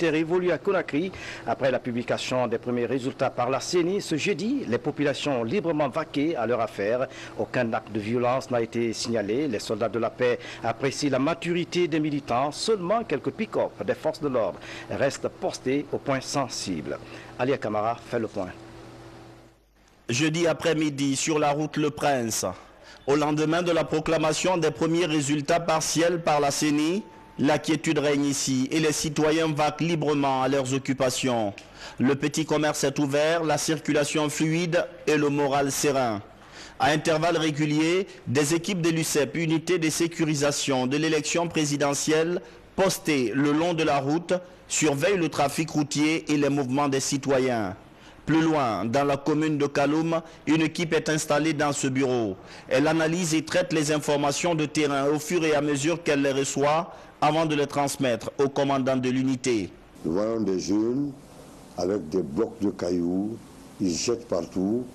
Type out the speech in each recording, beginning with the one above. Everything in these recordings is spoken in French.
évolue à Conakry. Après la publication des premiers résultats par la CENI, ce jeudi, les populations ont librement vaqué à leur affaire. Aucun acte de violence n'a été signalé. Les soldats de la paix apprécient la maturité des militants. Seulement quelques pick-up des forces de l'ordre restent postés au point sensible. Alia Kamara fait le point. Jeudi après-midi, sur la route Le Prince, au lendemain de la proclamation des premiers résultats partiels par la CENI, l'inquiétude règne ici et les citoyens vaquent librement à leurs occupations. Le petit commerce est ouvert, la circulation fluide et le moral serein. À intervalles réguliers, des équipes de l'UCEP, unité de sécurisation de l'élection présidentielle, postées le long de la route, surveillent le trafic routier et les mouvements des citoyens. Plus loin, dans la commune de Kaloum, une équipe est installée dans ce bureau. Elle analyse et traite les informations de terrain au fur et à mesure qu'elle les reçoit avant de les transmettre au commandant de l'unité. Nous voyons des jeunes avec des blocs de cailloux, ils jettent partout.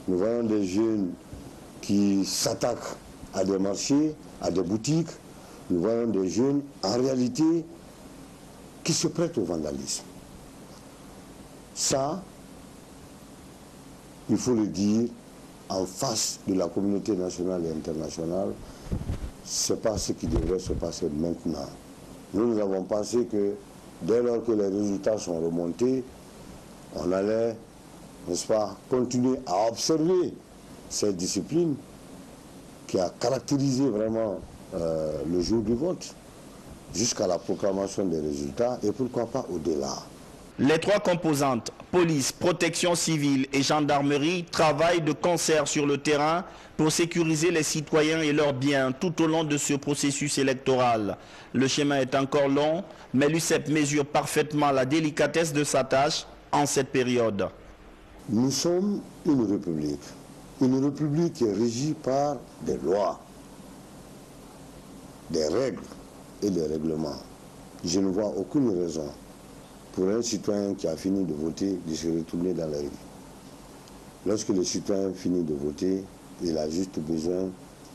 Nous voyons des jeunes qui s'attaquent à des marchés, à des boutiques. Nous voyons des jeunes, en réalité, qui se prêtent au vandalisme. Ça, il faut le dire, en face de la communauté nationale et internationale, ce n'est pas ce qui devrait se passer maintenant. Nous avons pensé que dès lors que les résultats sont remontés, on allait, n'est-ce pas, continuer à observer cette discipline qui a caractérisé vraiment le jour du vote jusqu'à la proclamation des résultats et pourquoi pas au-delà. Les trois composantes, police, protection civile et gendarmerie, travaillent de concert sur le terrain pour sécuriser les citoyens et leurs biens tout au long de ce processus électoral. Le chemin est encore long, mais l'UCEP mesure parfaitement la délicatesse de sa tâche en cette période. Nous sommes une république qui est régie par des lois, des règles et des règlements. Je ne vois aucune raison pour un citoyen qui a fini de voter, de se retourner dans la rue. Lorsque le citoyen finit de voter, il a juste besoin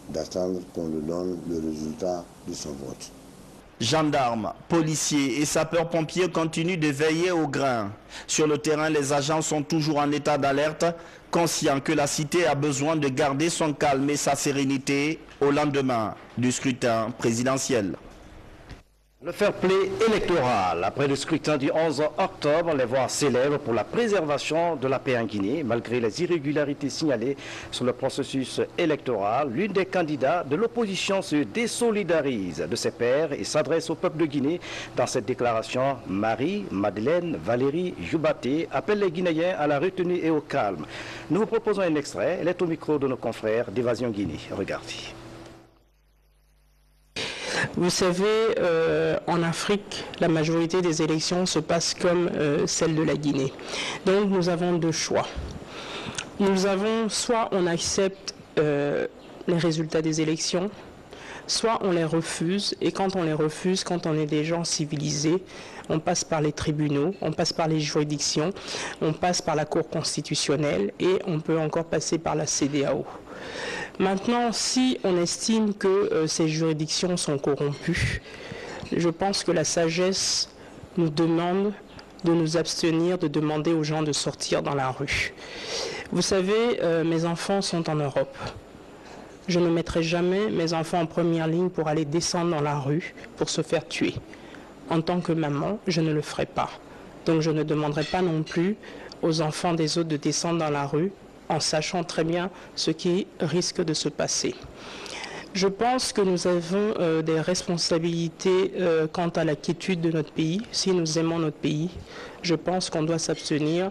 d'attendre qu'on lui donne le résultat de son vote. Gendarmes, policiers et sapeurs-pompiers continuent de veiller au grain. Sur le terrain, les agents sont toujours en état d'alerte, conscients que la cité a besoin de garder son calme et sa sérénité au lendemain du scrutin présidentiel. Le fair play électoral. Après le scrutin du 11 octobre, les voix s'élèvent pour la préservation de la paix en Guinée. Malgré les irrégularités signalées sur le processus électoral, l'une des candidats de l'opposition se désolidarise de ses pairs et s'adresse au peuple de Guinée. Dans cette déclaration, Marie-Madeleine Valérie Joubaté appelle les Guinéens à la retenue et au calme. Nous vous proposons un extrait. Elle est au micro de nos confrères d'Évasion Guinée. Regardez. Vous savez, en Afrique, la majorité des élections se passent comme celle de la Guinée. Donc nous avons deux choix. Nous avons soit on accepte les résultats des élections, soit on les refuse. Et quand on les refuse, quand on est des gens civilisés, on passe par les tribunaux, on passe par les juridictions, on passe par la Cour constitutionnelle et on peut encore passer par la CEDEAO. Maintenant, si on estime que ces juridictions sont corrompues, je pense que la sagesse nous demande de nous abstenir, de demander aux gens de sortir dans la rue. Vous savez, mes enfants sont en Europe. Je ne mettrai jamais mes enfants en première ligne pour aller descendre dans la rue pour se faire tuer. En tant que maman, je ne le ferai pas. Donc je ne demanderai pas non plus aux enfants des autres de descendre dans la rue en sachant très bien ce qui risque de se passer. Je pense que nous avons des responsabilités quant à la quiétude de notre pays. Si nous aimons notre pays, je pense qu'on doit s'abstenir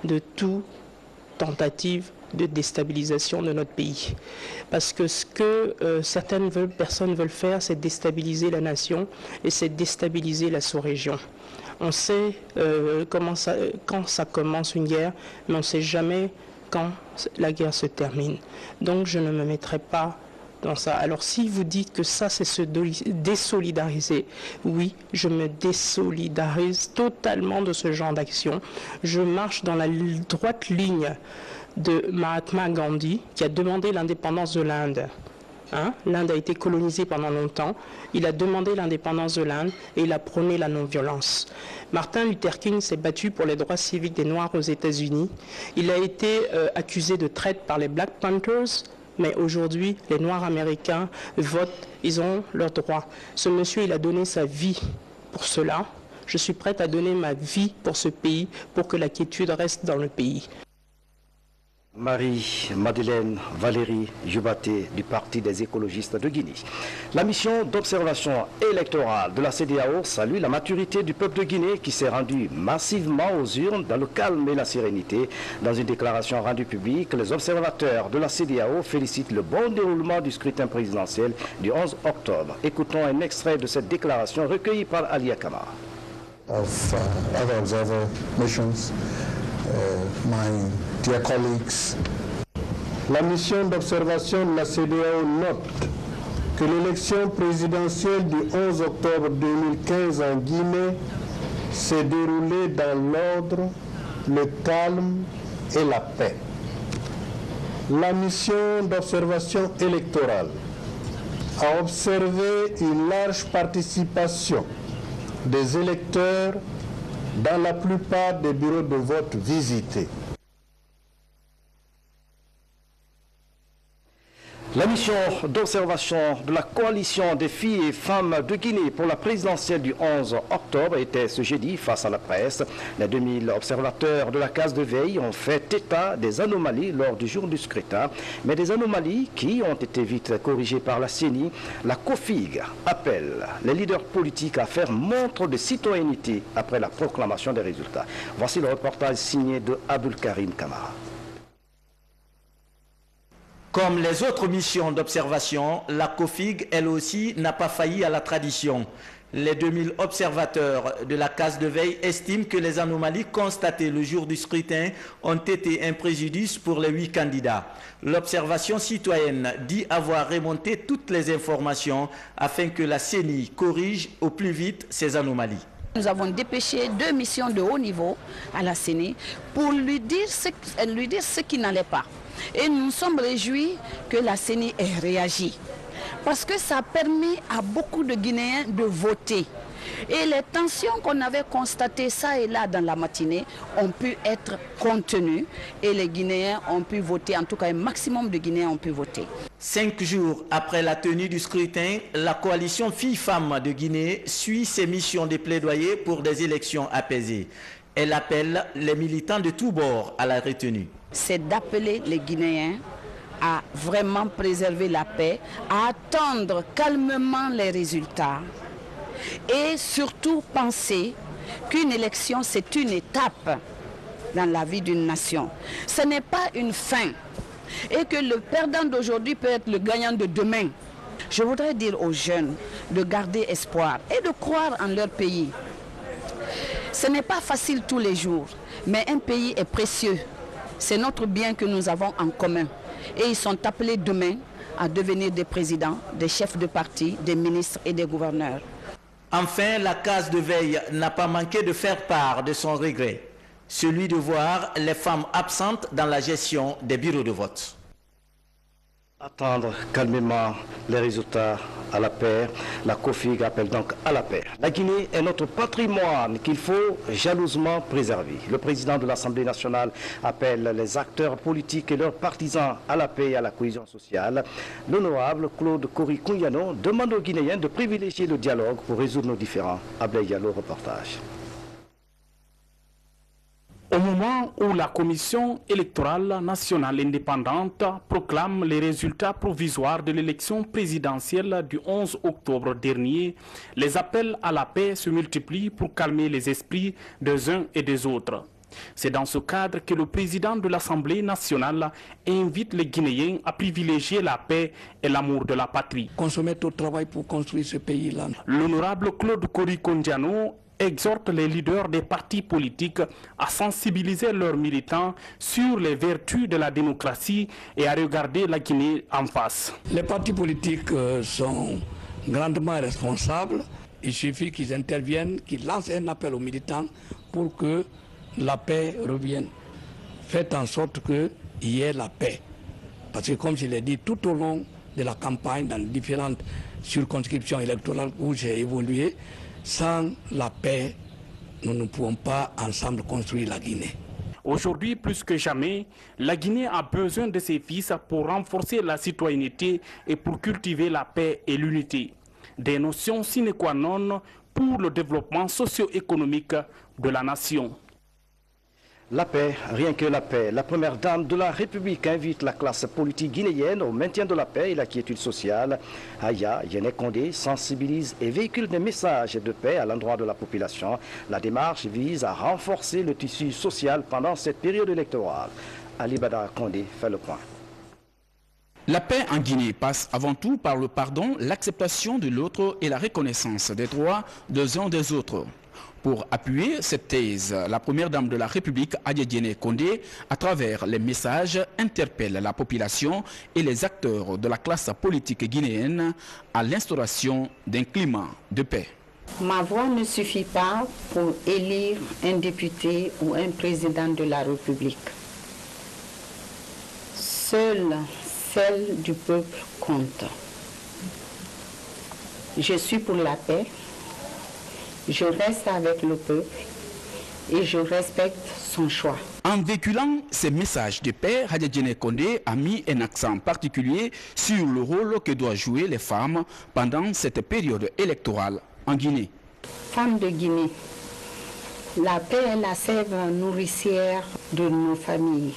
de toute tentative de déstabilisation de notre pays. Parce que ce que certaines personnes veulent faire, c'est déstabiliser la nation et c'est déstabiliser la sous-région. On sait quand ça commence une guerre, mais on ne sait jamais quand la guerre se termine. Donc je ne me mettrai pas dans ça. Alors si vous dites que ça c'est se désolidariser, oui, je me désolidarise totalement de ce genre d'action. Je marche dans la droite ligne de Mahatma Gandhi qui a demandé l'indépendance de l'Inde. L'Inde a été colonisée pendant longtemps. Il a demandé l'indépendance de l'Inde et il a prôné la non-violence. Martin Luther King s'est battu pour les droits civiques des Noirs aux États-Unis. Il a été accusé de traite par les Black Panthers, mais aujourd'hui, les Noirs américains votent, ils ont leurs droits. Ce monsieur, il a donné sa vie pour cela. Je suis prête à donner ma vie pour ce pays, pour que la quiétude reste dans le pays. Marie-Madeleine Valérie Jubaté du Parti des écologistes de Guinée. La mission d'observation électorale de la CEDEAO salue la maturité du peuple de Guinée qui s'est rendu massivement aux urnes dans le calme et la sérénité. Dans une déclaration rendue publique, les observateurs de la CEDEAO félicitent le bon déroulement du scrutin présidentiel du 11 octobre. Écoutons un extrait de cette déclaration recueillie par Alia Kamara. Of other observer missions, my dear colleagues. La mission d'observation de la CEDEAO note que l'élection présidentielle du 11 octobre 2015 en Guinée s'est déroulée dans l'ordre, le calme et la paix. La mission d'observation électorale a observé une large participation des électeurs dans la plupart des bureaux de vote visités. La mission d'observation de la coalition des filles et femmes de Guinée pour la présidentielle du 11 octobre était ce jeudi face à la presse. Les 2000 observateurs de la case de veille ont fait état des anomalies lors du jour du scrutin, mais des anomalies qui ont été vite corrigées par la CENI. La COFIG appelle les leaders politiques à faire montre de citoyenneté après la proclamation des résultats. Voici le reportage signé de Abdul Karim Kamara. Comme les autres missions d'observation, la COFIG, elle aussi, n'a pas failli à la tradition. Les 2000 observateurs de la case de veille estiment que les anomalies constatées le jour du scrutin ont été un préjudice pour les 8 candidats. L'observation citoyenne dit avoir remonté toutes les informations afin que la CENI corrige au plus vite ces anomalies. Nous avons dépêché 2 missions de haut niveau à la CENI pour lui dire ce qui n'allait pas. Et nous sommes réjouis que la CENI ait réagi. Parce que ça a permis à beaucoup de Guinéens de voter. Et les tensions qu'on avait constatées ça et là dans la matinée ont pu être contenues. Et les Guinéens ont pu voter, en tout cas un maximum de Guinéens ont pu voter. 5 jours après la tenue du scrutin, la coalition Filles-Femmes de Guinée suit ses missions de plaidoyer pour des élections apaisées. Elle appelle les militants de tous bords à la retenue. C'est d'appeler les Guinéens à vraiment préserver la paix, à attendre calmement les résultats et surtout penser qu'une élection, c'est une étape dans la vie d'une nation. Ce n'est pas une fin et que le perdant d'aujourd'hui peut être le gagnant de demain. Je voudrais dire aux jeunes de garder espoir et de croire en leur pays. Ce n'est pas facile tous les jours, mais un pays est précieux. C'est notre bien que nous avons en commun. Et ils sont appelés demain à devenir des présidents, des chefs de parti, des ministres et des gouverneurs. Enfin, la case de veille n'a pas manqué de faire part de son regret, celui de voir les femmes absentes dans la gestion des bureaux de vote. Attendre calmement les résultats à la paix. La COFIG appelle donc à la paix. La Guinée est notre patrimoine qu'il faut jalousement préserver. Le président de l'Assemblée nationale appelle les acteurs politiques et leurs partisans à la paix et à la cohésion sociale. L'honorable Claude Kori Kounyano demande aux Guinéens de privilégier le dialogue pour résoudre nos différends. Ablaye Diallo, reportage. Au moment où la Commission électorale nationale indépendante proclame les résultats provisoires de l'élection présidentielle du 11 octobre dernier, les appels à la paix se multiplient pour calmer les esprits des uns et des autres. C'est dans ce cadre que le président de l'Assemblée nationale invite les Guinéens à privilégier la paix et l'amour de la patrie. Qu'on se mette au travail pour construire ce pays-là. L'honorable Claude Kori Kounyano exhorte les leaders des partis politiques à sensibiliser leurs militants sur les vertus de la démocratie et à regarder la Guinée en face. Les partis politiques sont grandement responsables. Il suffit qu'ils interviennent, qu'ils lancent un appel aux militants pour que la paix revienne. Faites en sorte qu'il y ait la paix. Parce que comme je l'ai dit, tout au long de la campagne dans différentes circonscriptions électorales où j'ai évolué. Sans la paix, nous ne pouvons pas ensemble construire la Guinée. Aujourd'hui, plus que jamais, la Guinée a besoin de ses fils pour renforcer la citoyenneté et pour cultiver la paix et l'unité. Des notions sine qua non pour le développement socio-économique de la nation. La paix, rien que la paix. La première dame de la République invite la classe politique guinéenne au maintien de la paix et la quiétude sociale. Aya Yene Condé sensibilise et véhicule des messages de paix à l'endroit de la population. La démarche vise à renforcer le tissu social pendant cette période électorale. Ali Badara Condé fait le point. La paix en Guinée passe avant tout par le pardon, l'acceptation de l'autre et la reconnaissance des droits des uns des autres. Pour appuyer cette thèse, la première dame de la République, Aya Yene Condé, à travers les messages, interpelle la population et les acteurs de la classe politique guinéenne à l'instauration d'un climat de paix. Ma voix ne suffit pas pour élire un député ou un président de la République. Seule celle du peuple compte. Je suis pour la paix. Je reste avec le peuple et je respecte son choix. En véhiculant ces messages de paix, Aya Yene Condé a mis un accent particulier sur le rôle que doivent jouer les femmes pendant cette période électorale en Guinée. Femmes de Guinée, la paix est la sève nourricière de nos familles,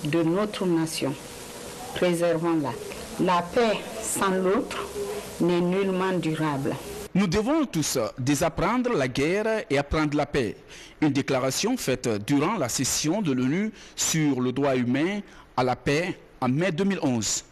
de notre nation. Préservons-la. La paix sans l'autre n'est nullement durable. Nous devons tous désapprendre la guerre et apprendre la paix. Une déclaration faite durant la session de l'ONU sur le droit humain à la paix en mai 2011.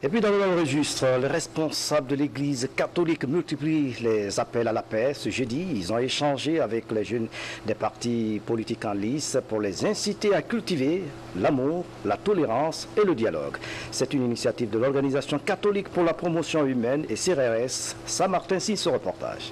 Et puis dans le même registre, les responsables de l'Église catholique multiplient les appels à la paix. Ce jeudi, ils ont échangé avec les jeunes des partis politiques en lice pour les inciter à cultiver l'amour, la tolérance et le dialogue. C'est une initiative de l'Organisation catholique pour la promotion humaine et CRS. Saint-Martin signe ce reportage.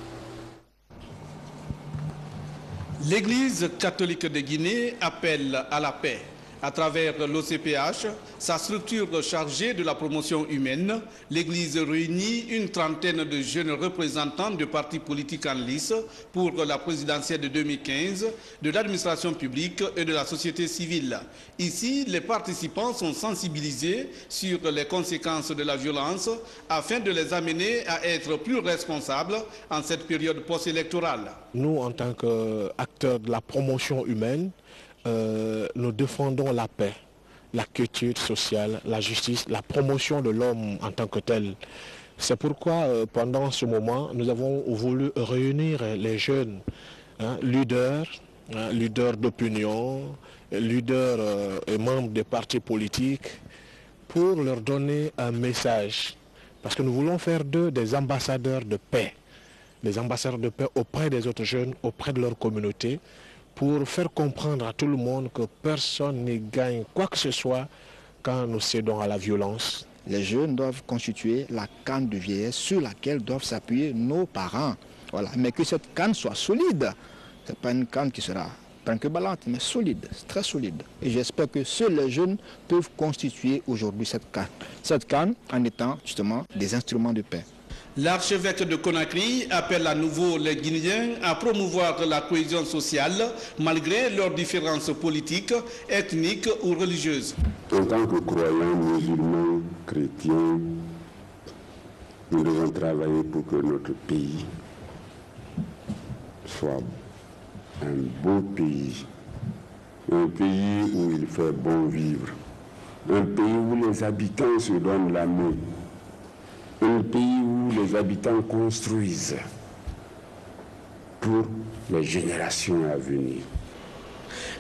L'Église catholique de Guinée appelle à la paix. À travers l'OCPH, sa structure chargée de la promotion humaine, l'Église réunit une trentaine de jeunes représentants de partis politiques en lice pour la présidentielle de 2015, de l'administration publique et de la société civile. Ici, les participants sont sensibilisés sur les conséquences de la violence afin de les amener à être plus responsables en cette période post-électorale. Nous, en tant qu'acteurs de la promotion humaine, nous défendons la paix, la quiétude sociale, la justice, la promotion de l'homme en tant que tel. C'est pourquoi pendant ce moment, nous avons voulu réunir les jeunes leaders d'opinion, leaders et membres des partis politiques pour leur donner un message. Parce que nous voulons faire d'eux des ambassadeurs de paix. Des ambassadeurs de paix auprès des autres jeunes, auprès de leur communauté, pour faire comprendre à tout le monde que personne ne gagne quoi que ce soit quand nous cédons à la violence. Les jeunes doivent constituer la canne de vieillesse sur laquelle doivent s'appuyer nos parents. Voilà. Mais que cette canne soit solide. Ce n'est pas une canne qui sera brinque-ballante, mais solide, très solide. Et j'espère que seuls les jeunes peuvent constituer aujourd'hui cette canne. Cette canne en étant justement des instruments de paix. L'archevêque de Conakry appelle à nouveau les Guinéens à promouvoir la cohésion sociale malgré leurs différences politiques, ethniques ou religieuses. En tant que croyants, musulmans, chrétiens, nous devons travailler pour que notre pays soit un beau pays, un pays où il fait bon vivre, un pays où les habitants se donnent la main. Un pays où les habitants construisent pour les générations à venir.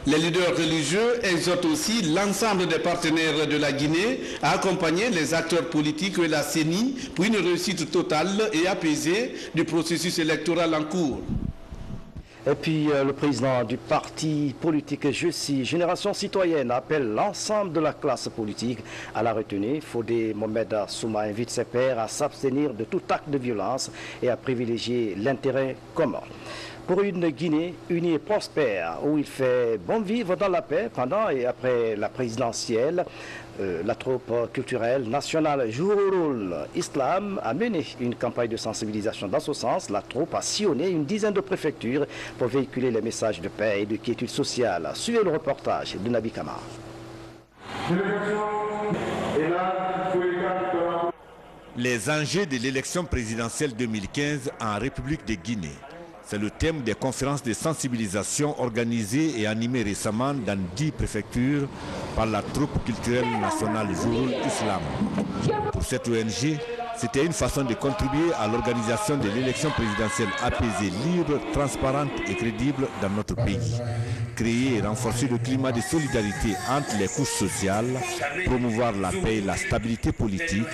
Les leaders religieux exhortent aussi l'ensemble des partenaires de la Guinée à accompagner les acteurs politiques et la CENI pour une réussite totale et apaisée du processus électoral en cours. Et puis le président du parti politique Génération Citoyenne appelle l'ensemble de la classe politique à la retenue. Fodé Mohamed Souma invite ses pairs à s'abstenir de tout acte de violence et à privilégier l'intérêt commun. pour une Guinée unie et prospère, où il fait bon vivre dans la paix pendant et après la présidentielle. La troupe culturelle nationale Jourul Islam a mené une campagne de sensibilisation dans ce sens. La troupe a sillonné une dizaine de préfectures pour véhiculer les messages de paix et de quiétude sociale. Suivez le reportage de Nabi Kamar. Les enjeux de l'élection présidentielle 2015 en République de Guinée. C'est le thème des conférences de sensibilisation organisées et animées récemment dans 10 préfectures par la troupe culturelle nationale Jourul Islam. Pour cette ONG, c'était une façon de contribuer à l'organisation de l'élection présidentielle apaisée, libre, transparente et crédible dans notre pays. Créer et renforcer le climat de solidarité entre les couches sociales, promouvoir la paix et la stabilité politique,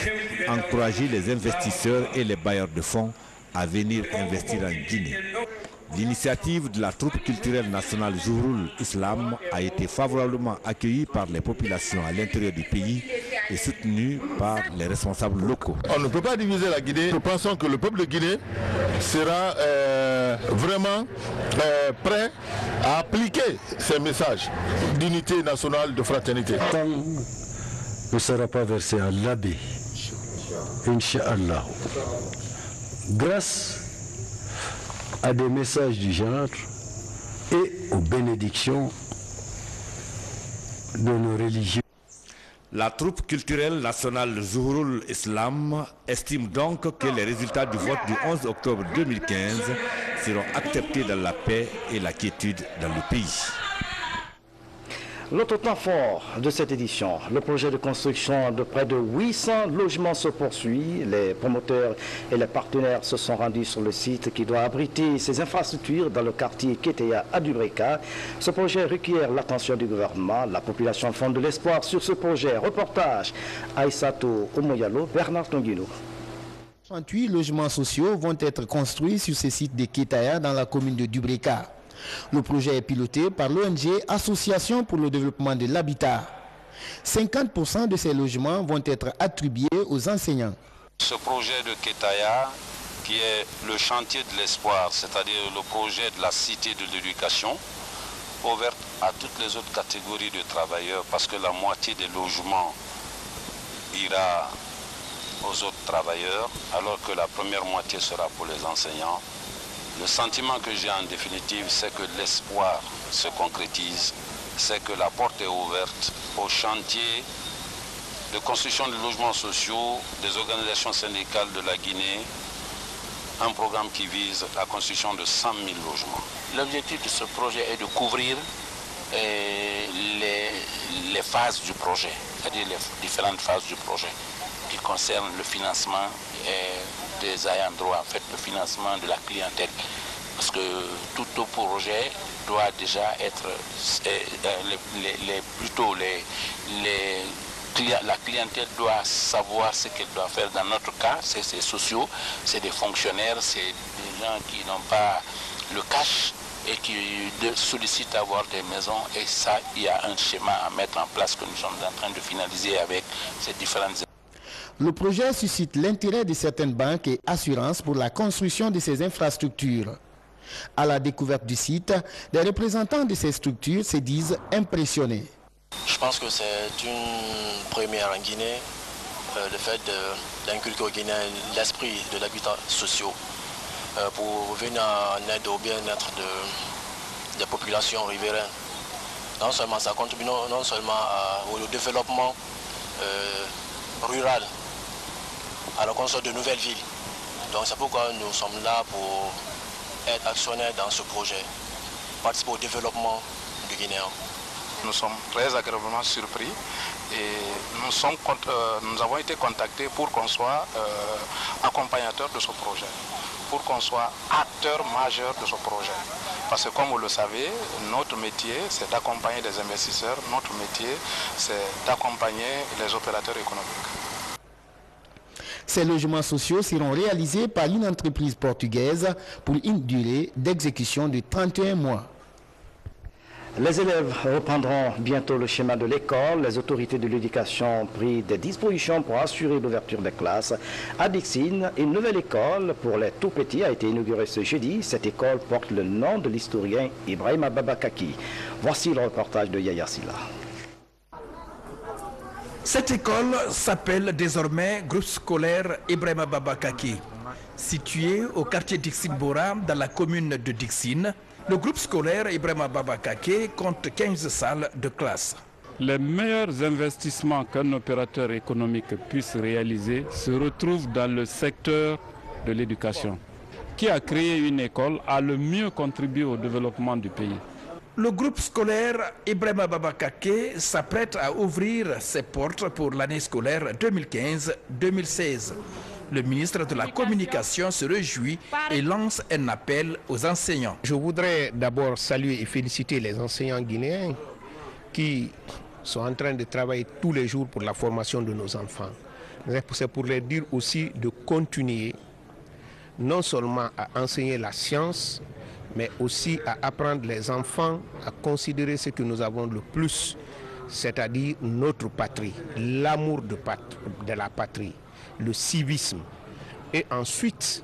encourager les investisseurs et les bailleurs de fonds à venir investir en Guinée. L'initiative de la troupe culturelle nationale Jourul Islam a été favorablement accueillie par les populations à l'intérieur du pays et soutenue par les responsables locaux. On ne peut pas diviser la Guinée. Nous pensons que le peuple de Guinée sera vraiment prêt à appliquer ces messages d'unité nationale, de fraternité. Le temps ne sera pas versé à l'abbaye, Inch'Allah. Grâce à des messages du genre et aux bénédictions de nos religieux. La troupe culturelle nationale Jourul Islam estime donc que les résultats du vote du 11 octobre 2015 seront acceptés dans la paix et la quiétude dans le pays. L'autre temps fort de cette édition, le projet de construction de près de 800 logements se poursuit. Les promoteurs et les partenaires se sont rendus sur le site qui doit abriter ces infrastructures dans le quartier Keteya à Dubreka. Ce projet requiert l'attention du gouvernement. La population fonde de l'espoir sur ce projet. Reportage Aïssato Omoyalo, Bernard Tonguino. 38 logements sociaux vont être construits sur ce site de Keteya dans la commune de Dubreka. Le projet est piloté par l'ONG Association pour le développement de l'habitat. 50% de ces logements vont être attribués aux enseignants. Ce projet de Keteya, qui est le chantier de l'espoir, c'est-à-dire le projet de la cité de l'éducation, ouverte à toutes les autres catégories de travailleurs, parce que la moitié des logements ira aux autres travailleurs, alors que la première moitié sera pour les enseignants. Le sentiment que j'ai en définitive, c'est que l'espoir se concrétise, c'est que la porte est ouverte au chantier de construction de logements sociaux des organisations syndicales de la Guinée, un programme qui vise la construction de 100 000 logements. L'objectif de ce projet est de couvrir les phases du projet, c'est-à-dire les différentes phases du projet qui concernent le financement des ayants droit, en fait, le financement de la clientèle. Parce que tout projet doit déjà être, la clientèle doit savoir ce qu'elle doit faire. Dans notre cas, c'est sociaux, c'est des fonctionnaires, c'est des gens qui n'ont pas le cash et qui sollicitent avoir des maisons. Et ça, il y a un schéma à mettre en place que nous sommes en train de finaliser avec ces différentes. Le projet suscite l'intérêt de certaines banques et assurances pour la construction de ces infrastructures. À la découverte du site, des représentants de ces structures se disent impressionnés. Je pense que c'est une première en Guinée, le fait d'inculquer aux Guinéens l'esprit de l'habitat social pour venir en aide au bien-être des populations riveraines. Non seulement ça contribue non seulement au développement rural, à la construction de nouvelles villes. Donc c'est pourquoi nous sommes là pour être actionnaires dans ce projet, participer au développement du Guinéen. Nous sommes très agréablement surpris et nous avons été contactés pour qu'on soit accompagnateur de ce projet, pour qu'on soit acteur majeur de ce projet. Parce que comme vous le savez, notre métier c'est d'accompagner des investisseurs, notre métier c'est d'accompagner les opérateurs économiques. Ces logements sociaux seront réalisés par une entreprise portugaise pour une durée d'exécution de 31 mois. Les élèves reprendront bientôt le schéma de l'école. Les autorités de l'éducation ont pris des dispositions pour assurer l'ouverture des classes. À Dixine, une nouvelle école pour les tout-petits a été inaugurée ce jeudi. Cette école porte le nom de l'historien Ibrahima Baba Kaki. Voici le reportage de Yaya Silla. Cette école s'appelle désormais Groupe scolaire Ibrahima Baba Kaki. Situé au quartier Dixine-Bora, dans la commune de Dixine, le groupe scolaire Ibrahima Baba Kaki compte 15 salles de classe. Les meilleurs investissements qu'un opérateur économique puisse réaliser se retrouvent dans le secteur de l'éducation. Qui a créé une école a le mieux contribué au développement du pays. Le groupe scolaire Ibrahima Baba Kaki s'apprête à ouvrir ses portes pour l'année scolaire 2015-2016. Le ministre de la Communication se réjouit et lance un appel aux enseignants. Je voudrais d'abord saluer et féliciter les enseignants guinéens qui sont en train de travailler tous les jours pour la formation de nos enfants. C'est pour leur dire aussi de continuer non seulement à enseigner la science, mais aussi à apprendre les enfants à considérer ce que nous avons le plus, c'est-à-dire notre patrie, l'amour de la patrie, le civisme. Et ensuite,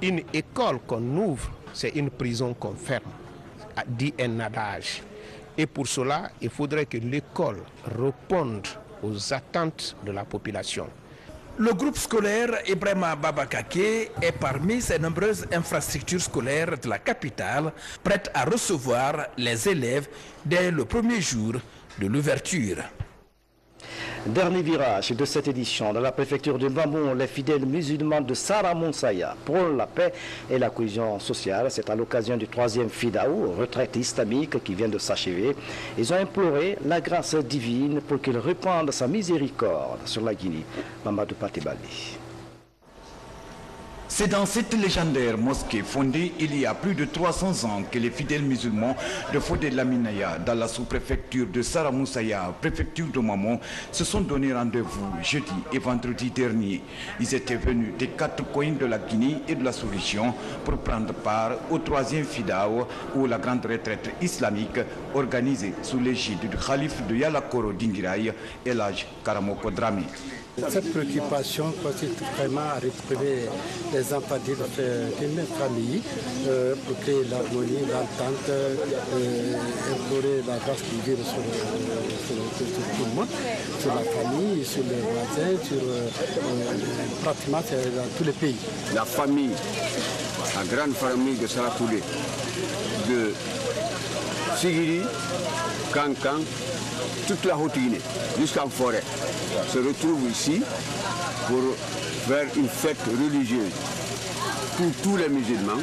une école qu'on ouvre, c'est une prison qu'on ferme, dit un adage. Et pour cela, il faudrait que l'école réponde aux attentes de la population. Le groupe scolaire Ibrahima Baba Kaki est parmi ces nombreuses infrastructures scolaires de la capitale, prêtes à recevoir les élèves dès le premier jour de l'ouverture. Dernier virage de cette édition dans la préfecture de Bamboum, les fidèles musulmans de Sara-Moussaya prônent la paix et la cohésion sociale. C'est à l'occasion du 3e Fidaou, retraite islamique qui vient de s'achever. Ils ont imploré la grâce divine pour qu'il répande sa miséricorde sur la Guinée. Mamadou Patebali. C'est dans cette légendaire mosquée fondée il y a plus de 300 ans que les fidèles musulmans de Fodé-Laminaya, dans la sous-préfecture de Sara-Moussaya, préfecture de Mamon, se sont donné rendez-vous jeudi et vendredi dernier. Ils étaient venus des 4 coins de la Guinée et de la sous-région pour prendre part au 3e Fidaou, ou la grande retraite islamique organisée sous l'égide du calife de Yalakoro Dingirai, Elhadj Karamoko Dramé. Cette préoccupation consiste vraiment à retrouver les enfants d'une même famille pour créer l'harmonie, l'entente, implorer la grâce divine sur tout le monde, sur la famille, sur les voisins, sur pratiquement dans tous les pays. La famille, la grande famille de Saratoulé, de Sigiri, Kankan, toute la Haute-Guinée, jusqu'en forêt, se retrouve ici pour faire une fête religieuse pour tous les musulmans.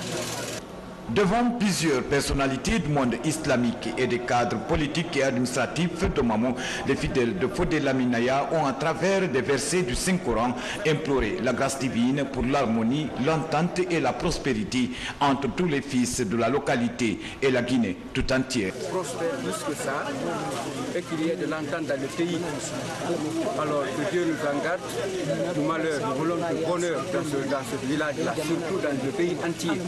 Devant plusieurs personnalités du monde islamique et des cadres politiques et administratifs de Mamon, les fidèles de Fodé-Laminaya ont, à travers des versets du Saint-Coran, imploré la grâce divine pour l'harmonie, l'entente et la prospérité entre tous les fils de la localité et la Guinée tout entière. Prospère plus que ça, et qu'il y ait de l'entente dans le pays. Alors que Dieu nous en garde du malheur, nous voulons du bonheur dans ce village-là, surtout dans le pays entier.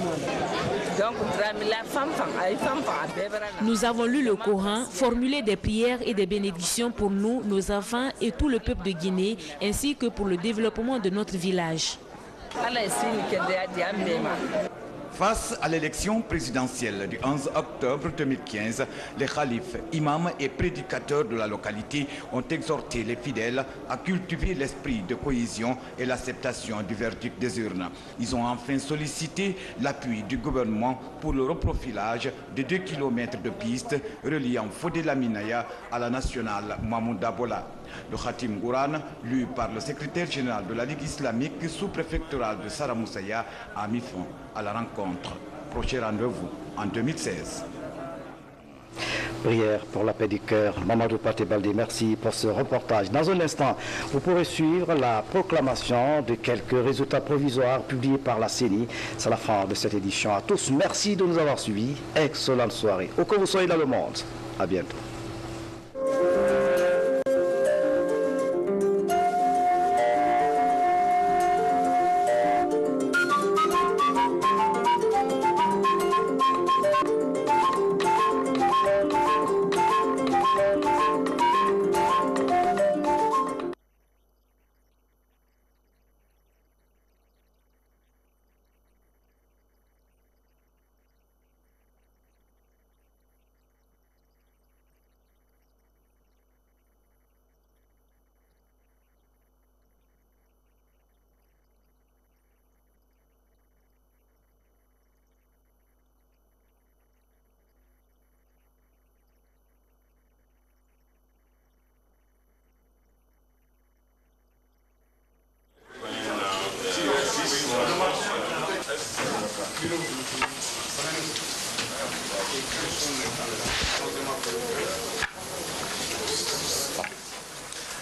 Nous avons lu le Coran, formulé des prières et des bénédictions pour nous, nos enfants et tout le peuple de Guinée, ainsi que pour le développement de notre village. Face à l'élection présidentielle du 11 octobre 2015, les khalifes, imams et prédicateurs de la localité ont exhorté les fidèles à cultiver l'esprit de cohésion et l'acceptation du verdict des urnes. Ils ont enfin sollicité l'appui du gouvernement pour le reprofilage de 2 km de pistes reliant Fodé-Laminaya à la nationale Mamouda Bola. Le Khatim Gouran, lu par le secrétaire général de la Ligue islamique sous-préfectorale de Sara-Moussaya, a mis fin à la rencontre. Prochain rendez-vous en 2016. Prière pour la paix du cœur. Mamadou Patebaldi, merci pour ce reportage. Dans un instant, vous pourrez suivre la proclamation de quelques résultats provisoires publiés par la CENI. C'est la fin de cette édition. À tous, merci de nous avoir suivis. Excellente soirée. Où que vous soyez dans le monde. À bientôt.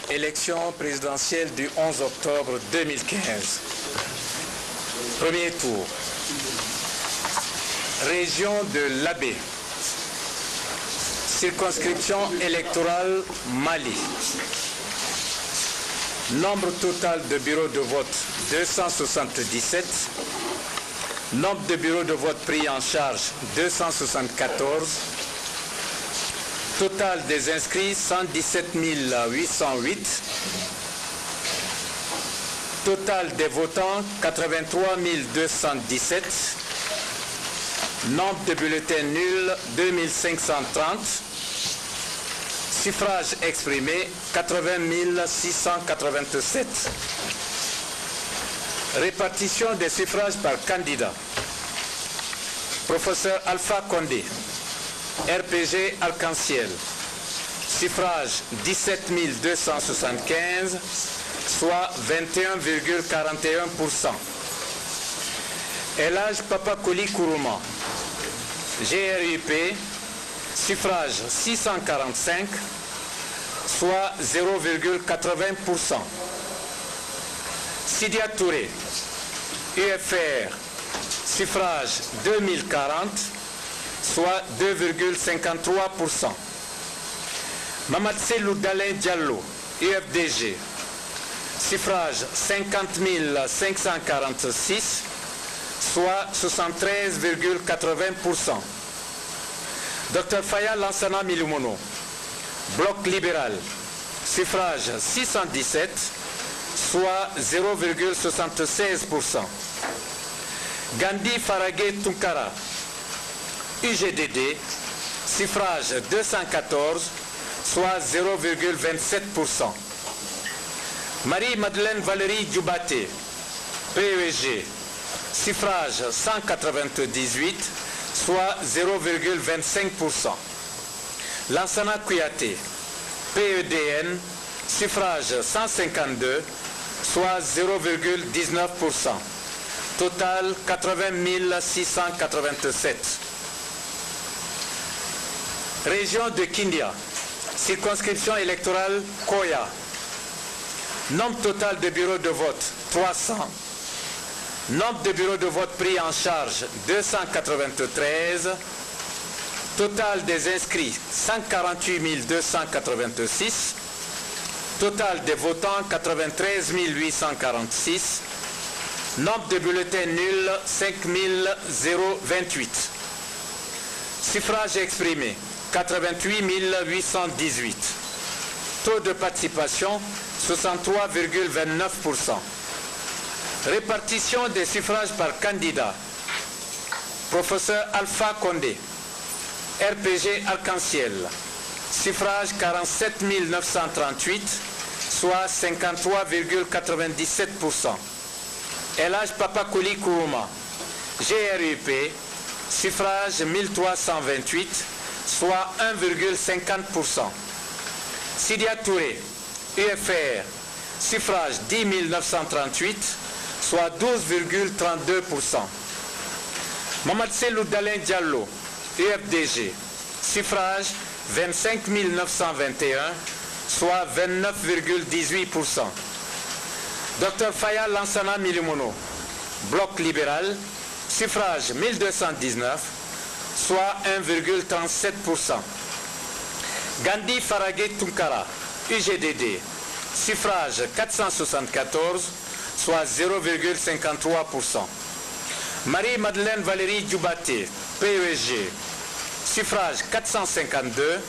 Élection présidentielle du 11 octobre 2015. Premier tour. Région de l'Abbé. Circonscription électorale Mali. Nombre total de bureaux de vote 277. Nombre de bureaux de vote pris en charge 274. Total des inscrits 117 808. Total des votants 83 217. Nombre de bulletins nuls 2530. Suffrage exprimé 80 687. Répartition des suffrages par candidat. Professeur Alpha Condé, RPG Arc-en-Ciel. Suffrage 17 275, soit 21,41%. Elhadj Papa Koli Kourouma, GRUP, suffrage 645, soit 0,80%. Sidia Touré, UFR, suffrage 2040, soit 2,53%. Mamad Selou Dalin Diallo, UFDG, suffrage 50 546, soit 73,80%. Dr Faya Lansana Milumono, Bloc libéral, suffrage 617, soit 0,76%. Gandhi Faragé Tunkara, UGDD, suffrage 214, soit 0,27%. Marie-Madeleine Valérie Djoubaté, PEG, suffrage 198, soit 0,25%. Lansana Kouyaté, PEDN, suffrage 152, soit 0,19%. Total 80 687. Région de Kindia, circonscription électorale Koya. Nombre total de bureaux de vote 300. Nombre de bureaux de vote pris en charge 293. Total des inscrits 148 286. Total des votants 93 846. Nombre de bulletins nuls 5 028. Suffrage exprimé 88 818. Taux de participation 63,29%. Répartition des suffrages par candidat. Professeur Alpha Condé, RPG Arc-en-Ciel, suffrage 47 938, soit 53,97%. Elhadj Papa Koli Kourouma, GRUP, suffrage 1328, soit 1,50%. Sidia Touré, UFR, suffrage 10 938, soit 12,32%. Mamad Selou Dalin Diallo, UFDG, suffrage 25 921, soit 29,18%. Dr Faya Lansana Milumono, Bloc libéral, suffrage 1219, soit 1,37%. Gandhi Faragé Tunkara, UGDD, suffrage 474, soit 0,53%. Marie-Madeleine Valérie Djoubaté, PEG, suffrage 452,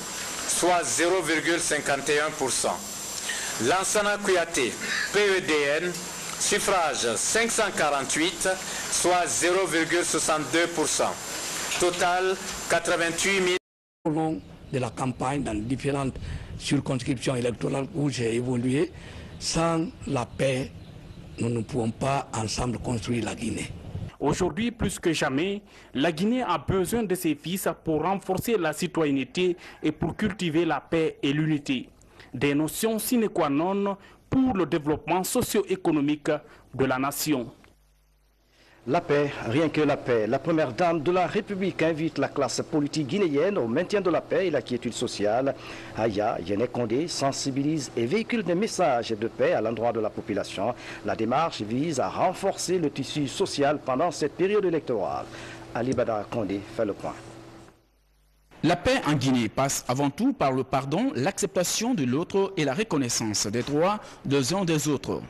soit 0,51%. Lansana Kouyaté, PEDN, suffrage 548, soit 0,62%. Total 88 000. Au long de la campagne dans différentes circonscriptions électorales où j'ai évolué, sans la paix, nous ne pouvons pas ensemble construire la Guinée. Aujourd'hui, plus que jamais, la Guinée a besoin de ses fils pour renforcer la citoyenneté et pour cultiver la paix et l'unité. Des notions sine qua non pour le développement socio-économique de la nation. La paix, rien que la paix. La première dame de la République invite la classe politique guinéenne au maintien de la paix et la quiétude sociale. Aya Yene Condé sensibilise et véhicule des messages de paix à l'endroit de la population. La démarche vise à renforcer le tissu social pendant cette période électorale. Ali Badara Condé fait le point. La paix en Guinée passe avant tout par le pardon, l'acceptation de l'autre et la reconnaissance des droits des uns des autres.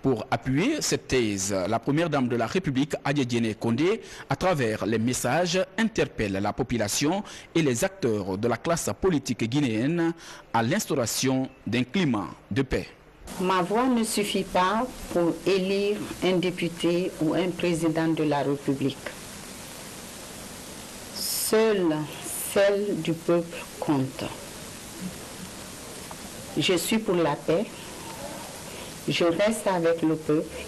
Pour appuyer cette thèse, la première dame de la République, Aya Yene Condé, à travers les messages, interpelle la population et les acteurs de la classe politique guinéenne à l'instauration d'un climat de paix. Ma voix ne suffit pas pour élire un député ou un président de la République. Seule celle du peuple compte. Je suis pour la paix. Je reste avec le peuple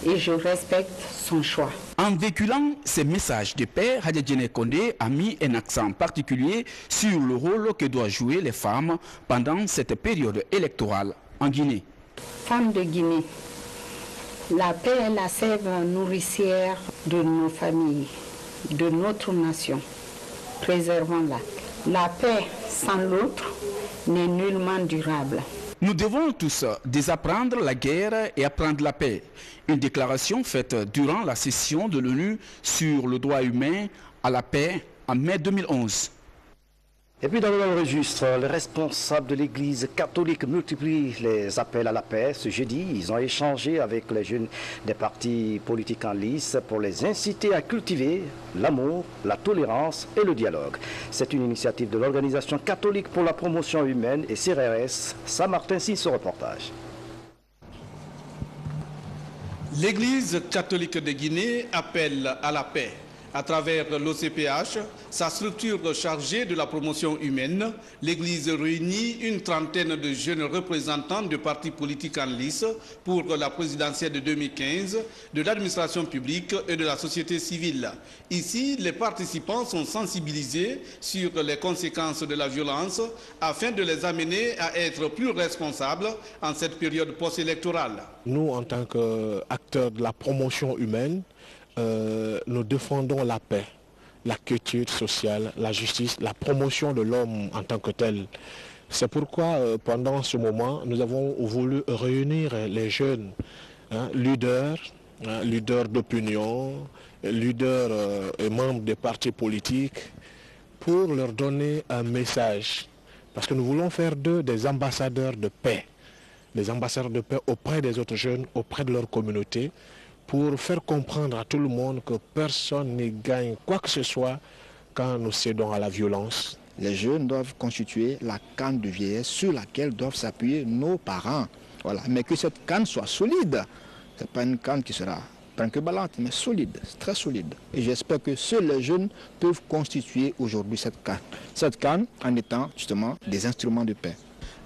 et je respecte son choix. En véhiculant ces messages de paix, Aya Yene Condé a mis un accent particulier sur le rôle que doivent jouer les femmes pendant cette période électorale en Guinée. Femmes de Guinée, la paix est la sève nourricière de nos familles, de notre nation. Préservons-la. La paix sans l'autre n'est nullement durable. Nous devons tous désapprendre la guerre et apprendre la paix. Une déclaration faite durant la session de l'ONU sur le droit humain à la paix en mai 2011. Et puis dans le même registre, les responsables de l'Église catholique multiplient les appels à la paix. Ce jeudi, ils ont échangé avec les jeunes des partis politiques en lice pour les inciter à cultiver l'amour, la tolérance et le dialogue. C'est une initiative de l'Organisation catholique pour la promotion humaine et CRRS. Saint-Martin signe ce reportage. L'Église catholique de Guinée appelle à la paix. À travers l'OCPH, sa structure chargée de la promotion humaine, l'Église réunit une trentaine de jeunes représentants de partis politiques en lice pour la présidentielle de 2015, de l'administration publique et de la société civile. Ici, les participants sont sensibilisés sur les conséquences de la violence afin de les amener à être plus responsables en cette période post-électorale. Nous, en tant qu'acteurs de la promotion humaine, nous défendons la paix, la quiétude sociale, la justice, la promotion de l'homme en tant que tel. C'est pourquoi pendant ce moment, nous avons voulu réunir les jeunes leaders d'opinion, leaders et membres des partis politiques pour leur donner un message. Parce que nous voulons faire d'eux des ambassadeurs de paix. Des ambassadeurs de paix auprès des autres jeunes, auprès de leur communauté, pour faire comprendre à tout le monde que personne ne gagne quoi que ce soit quand nous cédons à la violence. Les jeunes doivent constituer la canne de vieillesse sur laquelle doivent s'appuyer nos parents. Voilà. Mais que cette canne soit solide. Ce n'est pas une canne qui sera ballante, mais solide, très solide. Et j'espère que seuls les jeunes peuvent constituer aujourd'hui cette canne. Cette canne en étant justement des instruments de paix.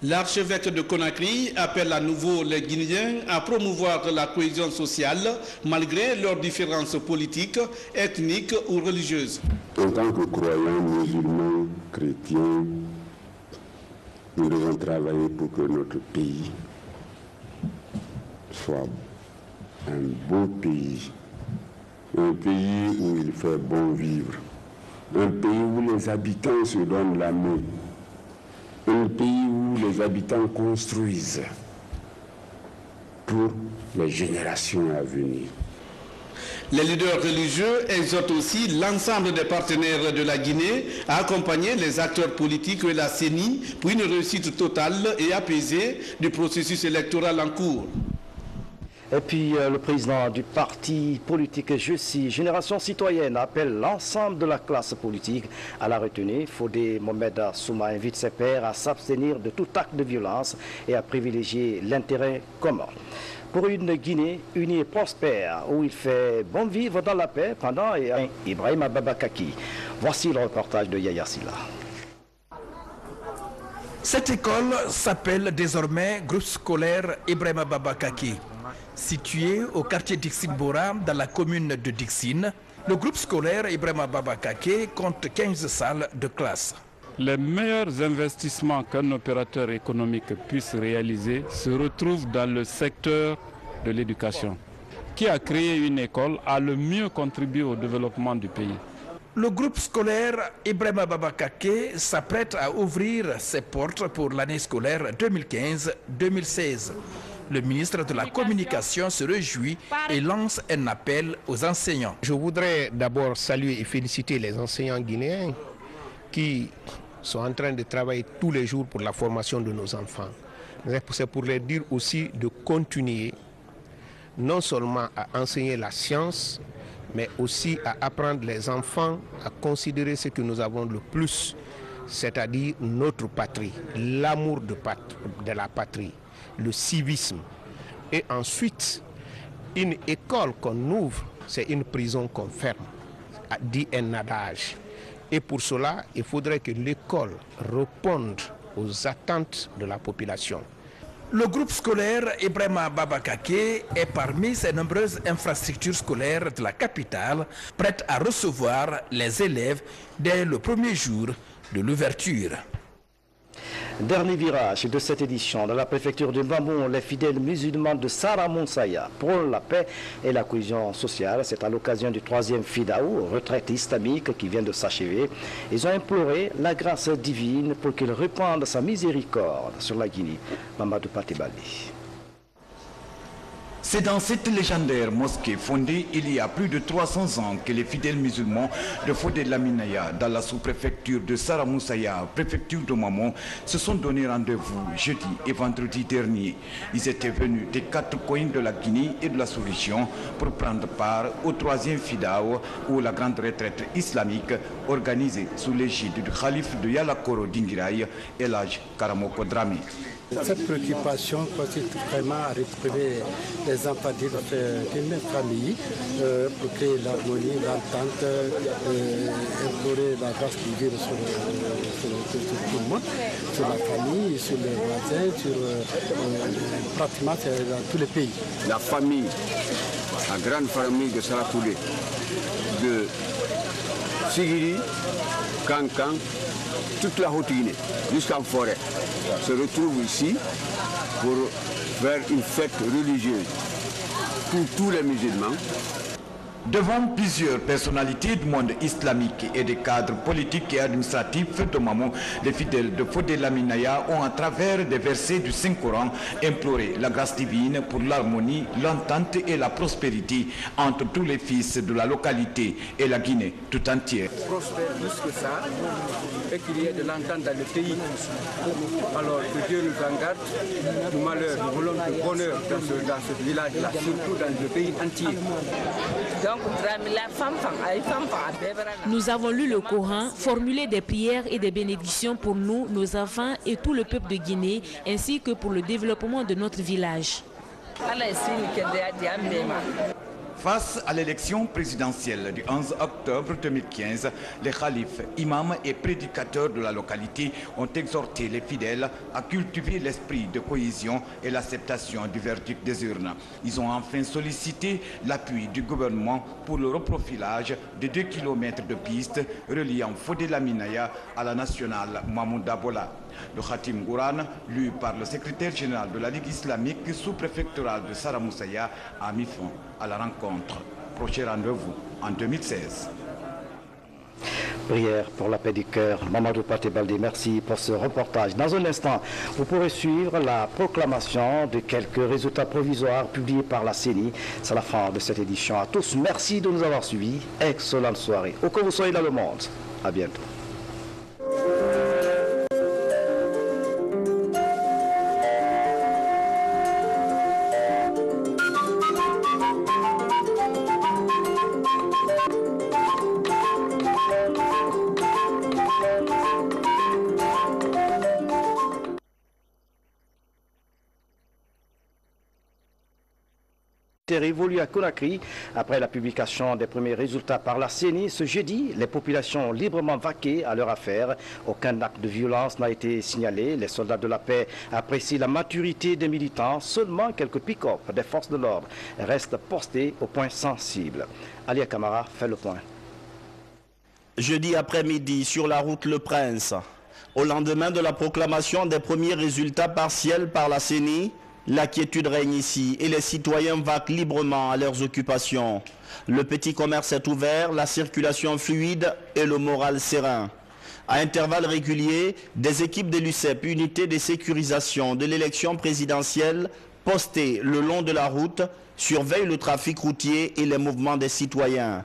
L'archevêque de Conakry appelle à nouveau les Guinéens à promouvoir la cohésion sociale malgré leurs différences politiques, ethniques ou religieuses. En tant que croyants musulmans, chrétiens, nous devons travailler pour que notre pays soit un beau pays, un pays où il fait bon vivre, un pays où les habitants se donnent la main. Un pays où les habitants construisent pour les générations à venir. Les leaders religieux exhortent aussi l'ensemble des partenaires de la Guinée à accompagner les acteurs politiques et la CENI pour une réussite totale et apaisée du processus électoral en cours. Et puis le président du parti politique Génération Citoyenne appelle l'ensemble de la classe politique à la retenue. Fodé Mohamed Souma invite ses pairs à s'abstenir de tout acte de violence et à privilégier l'intérêt commun. Pour une Guinée unie et prospère, où il fait bon vivre dans la paix pendant Ibrahim Babakaki. Voici le reportage de Yaya Silla. Cette école s'appelle désormais Groupe scolaire Ibrahim Babakaki. Situé au quartier Dixine-Bora, dans la commune de Dixine, le groupe scolaire Ibrahim Babakake compte 15 salles de classe. Les meilleurs investissements qu'un opérateur économique puisse réaliser se retrouvent dans le secteur de l'éducation, qui a créé une école a le mieux contribué au développement du pays. Le groupe scolaire Ibrahima Baba Kaké s'apprête à ouvrir ses portes pour l'année scolaire 2015-2016. Le ministre de la Communication se réjouit et lance un appel aux enseignants. Je voudrais d'abord saluer et féliciter les enseignants guinéens qui sont en train de travailler tous les jours pour la formation de nos enfants. C'est pour leur dire aussi de continuer non seulement à enseigner la science, mais aussi à apprendre les enfants à considérer ce que nous avons le plus, c'est-à-dire notre patrie, l'amour de la patrie, le civisme. Et ensuite, une école qu'on ouvre, c'est une prison qu'on ferme, dit un adage. Et pour cela, il faudrait que l'école réponde aux attentes de la population. Le groupe scolaire Ibrahima Baba Kaké est parmi ces nombreuses infrastructures scolaires de la capitale, prêtes à recevoir les élèves dès le premier jour de l'ouverture. Dernier virage de cette édition. Dans la préfecture de Mbamou, les fidèles musulmans de Saramoussaïa prônent la paix et la cohésion sociale. C'est à l'occasion du 3e Fidaou, retraite islamique qui vient de s'achever. Ils ont imploré la grâce divine pour qu'il répande sa miséricorde sur la Guinée. Mamadou Patibali. C'est dans cette légendaire mosquée fondée il y a plus de 300 ans que les fidèles musulmans de Fodé Laminaya, dans la sous-préfecture de Saramoussaïa, préfecture de Mamon, se sont donné rendez-vous jeudi et vendredi dernier. Ils étaient venus des 4 coins de la Guinée et de la sous-région pour prendre part au 3e Fidaou, ou la grande retraite islamique organisée sous l'égide du calife de Yalakoro Dingirai, Elhadj Karamoko Dramé. Cette préoccupation consiste vraiment à retrouver les enfants d'une même famille pour créer l'harmonie, l'entente, implorer la grâce divine sur tout le monde, sur la famille, sur les voisins, sur pratiquement dans tous les pays. La famille, la grande famille de Saratoulé, de Sigiri, Kankan, toute la Haute-Guinée, jusqu'en forêt, se retrouve ici pour faire une fête religieuse pour tous les musulmans. Devant plusieurs personnalités du monde islamique et des cadres politiques et administratifs de Mamon, les fidèles de Fodé Laminaya ont, à travers des versets du Saint-Coran, imploré la grâce divine pour l'harmonie, l'entente et la prospérité entre tous les fils de la localité et la Guinée tout entière. Prospère plus que ça, et qu'il y ait de l'entente dans le pays. Alors que Dieu nous en garde du malheur, nous voulons du bonheur dans ce village-là, surtout dans le pays entier. Nous avons lu le Coran, formulé des prières et des bénédictions pour nous, nos enfants et tout le peuple de Guinée, ainsi que pour le développement de notre village. Face à l'élection présidentielle du 11 octobre 2015, les khalifes, imams et prédicateurs de la localité ont exhorté les fidèles à cultiver l'esprit de cohésion et l'acceptation du verdict des urnes. Ils ont enfin sollicité l'appui du gouvernement pour le reprofilage de 2 km de pistes reliant Fodé Laminaya à la nationale Mahmoud Dabola. Le Khatim Gouran, lu par le secrétaire général de la Ligue islamique sous-préfectorale de Saramoussaïa, a mis fin à la rencontre. Prochain rendez-vous en 2016. Prière pour la paix du cœur. Mamadou Patibali, merci pour ce reportage. Dans un instant, vous pourrez suivre la proclamation de quelques résultats provisoires publiés par la CENI. C'est la fin de cette édition. À tous, merci de nous avoir suivis. Excellente soirée. Où que vous soyez dans le monde. À bientôt. Révolu à Conakry. Après la publication des premiers résultats par la CENI, ce jeudi, les populations ont librement vaqué à leur affaire. Aucun acte de violence n'a été signalé. Les soldats de la paix apprécient la maturité des militants. Seulement quelques pick-up des forces de l'ordre restent postés au point sensible. Alia Kamara fait le point. Jeudi après-midi, sur la route Le Prince, au lendemain de la proclamation des premiers résultats partiels par la CENI, La quiétude règne ici et les citoyens vaquent librement à leurs occupations. Le petit commerce est ouvert, la circulation fluide et le moral serein. À intervalles réguliers, des équipes de l'UCEP, unité de sécurisation de l'élection présidentielle, postées le long de la route, surveillent le trafic routier et les mouvements des citoyens.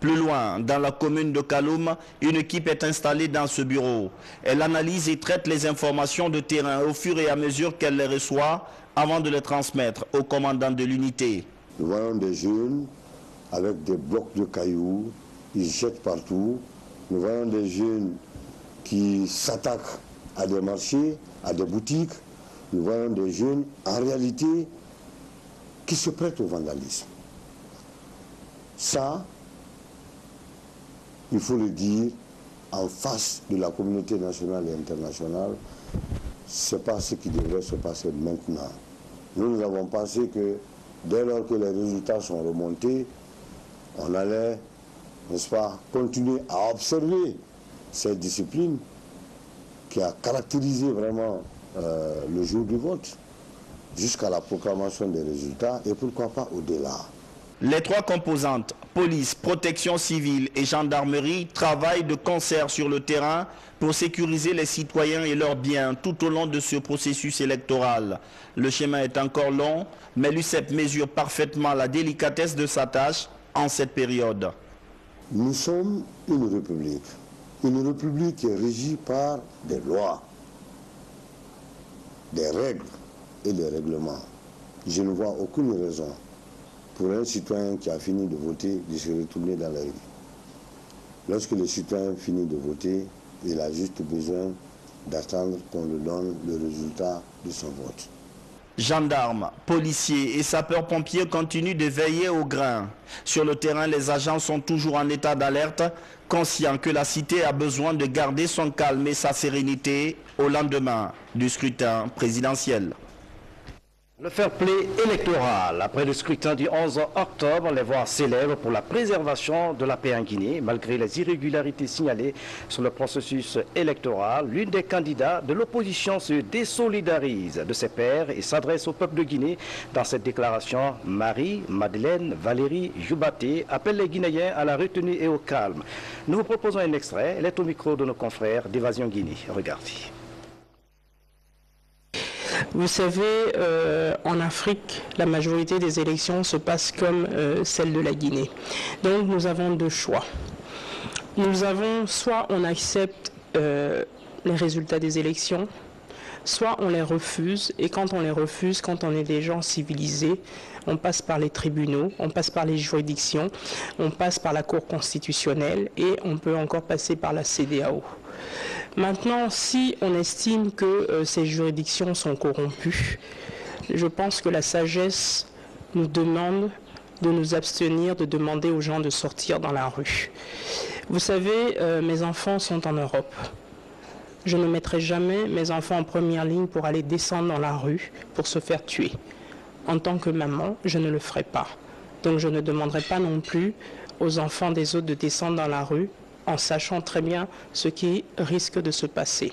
Plus loin, dans la commune de Kaloum, une équipe est installée dans ce bureau. Elle analyse et traite les informations de terrain au fur et à mesure qu'elle les reçoit avant de les transmettre au commandant de l'unité. Nous voyons des jeunes avec des blocs de cailloux, ils jettent partout. Nous voyons des jeunes qui s'attaquent à des marchés, à des boutiques. Nous voyons des jeunes, en réalité, qui se prêtent au vandalisme. Ça, il faut le dire, en face de la communauté nationale et internationale, ce n'est pas ce qui devrait se passer maintenant. Nous avons pensé que dès lors que les résultats sont remontés, on allait, n'est-ce pas, continuer à observer cette discipline qui a caractérisé vraiment le jour du vote jusqu'à la proclamation des résultats et pourquoi pas au-delà. Les trois composantes, police, protection civile et gendarmerie, travaillent de concert sur le terrain pour sécuriser les citoyens et leurs biens tout au long de ce processus électoral. Le chemin est encore long, mais l'UCEP mesure parfaitement la délicatesse de sa tâche en cette période. Nous sommes une république qui est régie par des lois, des règles et des règlements. Je ne vois aucune raison pour un citoyen qui a fini de voter de se retourner dans la rue. Lorsque le citoyen finit de voter, il a juste besoin d'attendre qu'on lui donne le résultat de son vote. Gendarmes, policiers et sapeurs-pompiers continuent de veiller au grain. Sur le terrain, les agents sont toujours en état d'alerte, conscients que la cité a besoin de garder son calme et sa sérénité au lendemain du scrutin présidentiel. Le fair play électoral. Après le scrutin du 11 octobre, les voix s'élèvent pour la préservation de la paix en Guinée. Malgré les irrégularités signalées sur le processus électoral, l'une des candidats de l'opposition se désolidarise de ses pairs et s'adresse au peuple de Guinée. Dans cette déclaration, Marie-Madeleine Valérie Joubaté appelle les Guinéens à la retenue et au calme. Nous vous proposons un extrait. Elle est au micro de nos confrères d'Évasion Guinée. Regardez. Vous savez, en Afrique, la majorité des élections se passent comme celle de la Guinée. Donc nous avons deux choix. Nous avons soit on accepte les résultats des élections, soit on les refuse. Et quand on les refuse, quand on est des gens civilisés, on passe par les tribunaux, on passe par les juridictions, on passe par la Cour constitutionnelle et on peut encore passer par la CEDEAO. Maintenant, si on estime que ces juridictions sont corrompues, je pense que la sagesse nous demande de nous abstenir, de demander aux gens de sortir dans la rue. Vous savez, mes enfants sont en Europe. Je ne mettrai jamais mes enfants en première ligne pour aller descendre dans la rue pour se faire tuer. En tant que maman, je ne le ferai pas. Donc je ne demanderai pas non plus aux enfants des autres de descendre dans la rue en sachant très bien ce qui risque de se passer.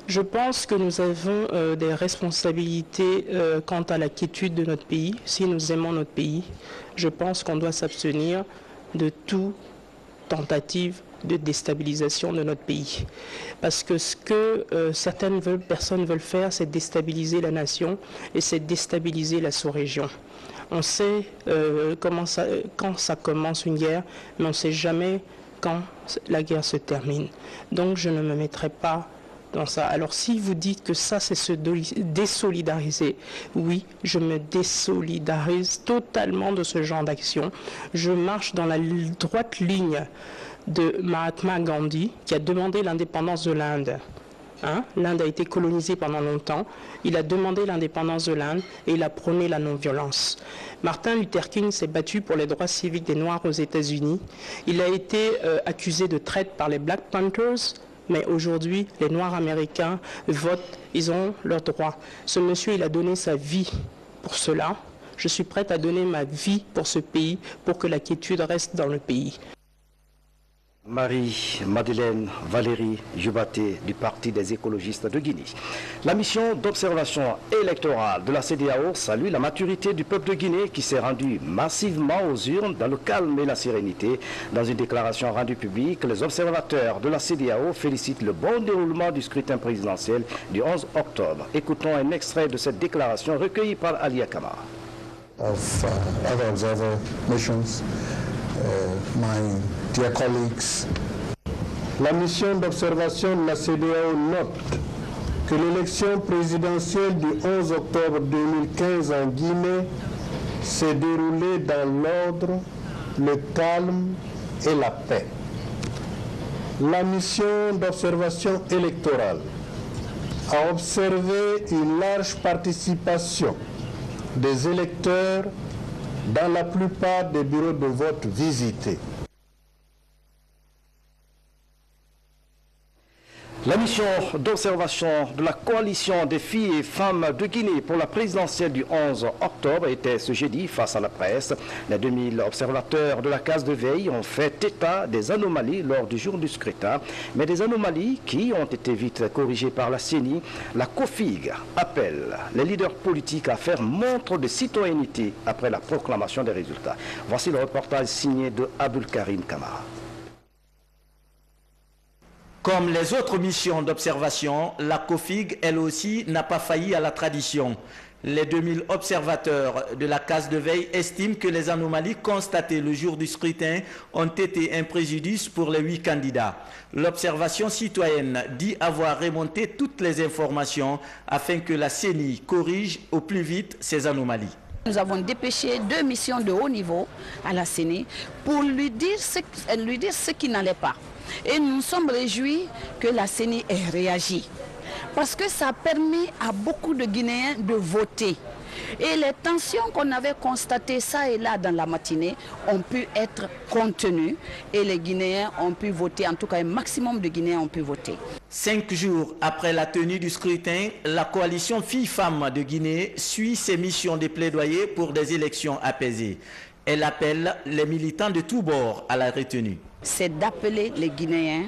Je pense que nous avons des responsabilités quant à la quiétude de notre pays. Si nous aimons notre pays, je pense qu'on doit s'abstenir de toute tentative de déstabilisation de notre pays. Parce que ce que certaines personnes veulent faire, c'est déstabiliser la nation et c'est déstabiliser la sous-région. On sait quand ça commence une guerre, mais on ne sait jamais quand la guerre se termine. Donc je ne me mettrai pas dans ça. Alors si vous dites que ça c'est se désolidariser, oui, je me désolidarise totalement de ce genre d'action. Je marche dans la droite ligne de Mahatma Gandhi qui a demandé l'indépendance de l'Inde. L'Inde a été colonisée pendant longtemps. Il a demandé l'indépendance de l'Inde et il a prôné la non-violence. Martin Luther King s'est battu pour les droits civiques des Noirs aux États-Unis. Il a été accusé de traite par les Black Panthers, mais aujourd'hui, les Noirs américains votent, ils ont leurs droits. Ce monsieur, il a donné sa vie pour cela. Je suis prête à donner ma vie pour ce pays, pour que la quiétude reste dans le pays. Marie-Madeleine Valérie Jubaté du Parti des écologistes de Guinée. La mission d'observation électorale de la CEDEAO salue la maturité du peuple de Guinée qui s'est rendu massivement aux urnes dans le calme et la sérénité. Dans une déclaration rendue publique, les observateurs de la CEDEAO félicitent le bon déroulement du scrutin présidentiel du 11 octobre. Écoutons un extrait de cette déclaration recueillie par Ali Akama. Of other observer missions, my dear colleagues. La mission d'observation de la CEDEAO note que l'élection présidentielle du 11 octobre 2015 en Guinée s'est déroulée dans l'ordre, le calme et la paix. La mission d'observation électorale a observé une large participation des électeurs dans la plupart des bureaux de vote visités. La mission d'observation de la coalition des filles et femmes de Guinée pour la présidentielle du 11 octobre était ce jeudi face à la presse. Les 2000 observateurs de la case de veille ont fait état des anomalies lors du jour du scrutin, mais des anomalies qui ont été vite corrigées par la CENI. La COFIG appelle les leaders politiques à faire montre de citoyenneté après la proclamation des résultats. Voici le reportage signé de Abdul Karim Kamara. Comme les autres missions d'observation, la COFIG, elle aussi, n'a pas failli à la tradition. Les 2000 observateurs de la case de veille estiment que les anomalies constatées le jour du scrutin ont été un préjudice pour les 8 candidats. L'observation citoyenne dit avoir remonté toutes les informations afin que la CENI corrige au plus vite ces anomalies. Nous avons dépêché 2 missions de haut niveau à la CENI pour lui dire ce qui n'allait pas. Et nous nous sommes réjouis que la CENI ait réagi. Parce que ça a permis à beaucoup de Guinéens de voter. Et les tensions qu'on avait constatées ça et là dans la matinée ont pu être contenues. Et les Guinéens ont pu voter, en tout cas un maximum de Guinéens ont pu voter. 5 jours après la tenue du scrutin, la coalition Filles-Femmes de Guinée suit ses missions de plaidoyer pour des élections apaisées. Elle appelle les militants de tous bords à la retenue. C'est d'appeler les Guinéens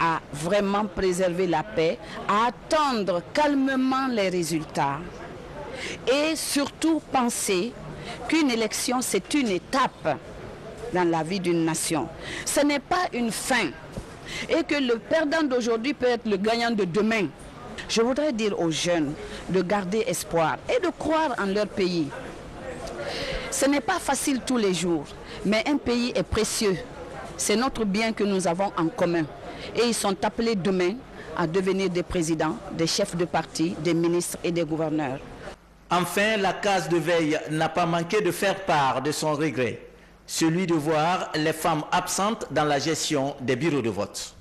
à vraiment préserver la paix, à attendre calmement les résultats et surtout penser qu'une élection, c'est une étape dans la vie d'une nation. Ce n'est pas une fin et que le perdant d'aujourd'hui peut être le gagnant de demain. Je voudrais dire aux jeunes de garder espoir et de croire en leur pays. Ce n'est pas facile tous les jours, mais un pays est précieux. C'est notre bien que nous avons en commun. Et ils sont appelés demain à devenir des présidents, des chefs de parti, des ministres et des gouverneurs. Enfin, la case de veille n'a pas manqué de faire part de son regret, celui de voir les femmes absentes dans la gestion des bureaux de vote.